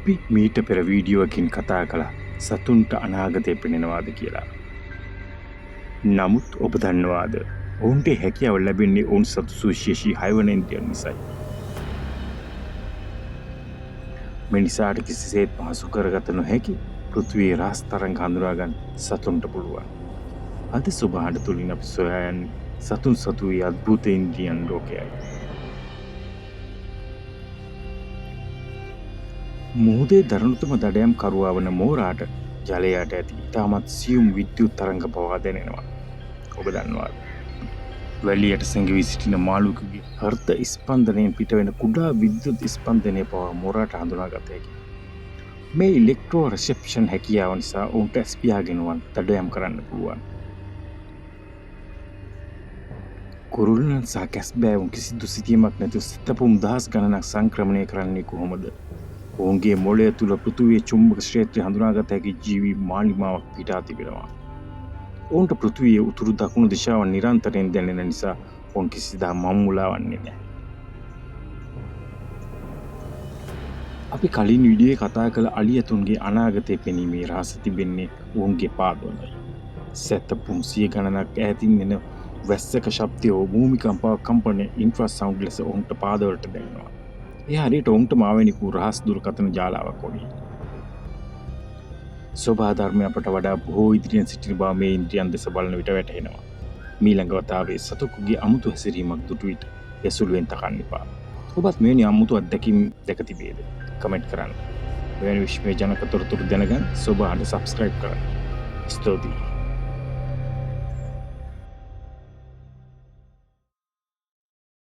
අපි මීට පෙර වීඩියෝකින් කතා කළා සතුන්ට අනාගතය පෙනෙනවාද කියලා. නමුත් ඔබ දන්නවාද ඔවුන්ට හැකියාව ලැබෙන්නේ ඔවුන් සතු සුවිශේෂී හයවන ඉන්ද්‍රියන් නිසායි. මේ නිසාට කිසිසේත් පහසු කරගත නොහැකි පෘථිවියේ රහස් තරංග හඳුනා ගන්න සතුන්ට පුළුවන්. අද සුභාඩ තුලින් අපි සොයා යන්නේ සතුන් සතුවේ අద్භූත ඉන්ද්‍රියන් ලෝකයයි. මුහුදේ දරණුතම දඩයම් කරුවා වන මෝරාට ජලයට ඇති ඉතාමත් සියුම් විද්‍යුත් තරංග පවා දැනෙනවා. ඔබ දන්නවාද? වැලියට සැඟවී සිටින මාළුවෙකුගේ හෘද ස්පන්දනයෙන් පිටවෙන කුඩා විද්‍යුත් ස්පන්දනය පවා මෝරාට හඳුනාගත හැකියි. මේ ඉලෙක්ට්‍රෝ රිසෙප්ෂන් හැකියාව නිසා ඔවුන්ට ඇස් පියාගෙනවන් දඩයම් කරන්න පුළුවන්. කුරුල්ලන් සහ කැස්බෑවුන් කිසිදු සිතීමක් නැතුව සතපුම් දහස් ගණනක් සංක්‍රමණය කරන්නේ කොහොමද? ඔවුන්ගේ මොළය තුළ පෘථිවියේ චුම්බක ක්ෂේත්‍රය හඳුනාගත හැකි ජීවි මාලිමාවක් පිටා තිබෙනවා. ඔවුන්ට පෘථිවියේ උතුරු දකුණු දිශාවන් නිරන්තරයෙන් දැනෙන නිසා ඔවුන් කිසිදා මම්මුලා වන්නේ නැහැ. අපි කලින් වීඩියෝවේ කතා කළ අලියතුන්ගේ අනාගතය පෙනීමේ රහස තිබෙන්නේ ඔවුන්ගේ පාදවලයි. සතපුම් සිය ගණනක් ඈතින් එන වැස්සක ශබ්දය හෝ භූමිකම්පාවක් කම්පන ඉන්ෆ්‍රාසවුන්ඩ් ලෙස ඔවුන්ට පාදවලට දැනෙනවා. එය හරියට ඔවුන්ට මාවෙනිකු රහස් දුරකථන ජාලාවක් වගේ. ස්වභාධර්මය අපට වඩා බොහෝ ඉදිරියෙන් සිටින බව මේ ඉන්ද්‍රියන් දෙස බලන විට වැටහෙනවා. මීළඟ වතාවේ සතෙකුගේ අමුතු හැසිරීමක් දුටු විට යසුලුවෙන් තකන්න එපා. ඔබත් මෙවැනි අමුතු අත්දැකීම් දැක තිබේද? කමෙන්ට් කරන්න. මෙවැනි විශ්මය ජනක තොරතුරු දැනගන්න ස්වභාවට සබ්ස්ක්‍රයිබ් කරන්න. ස්තුතියි.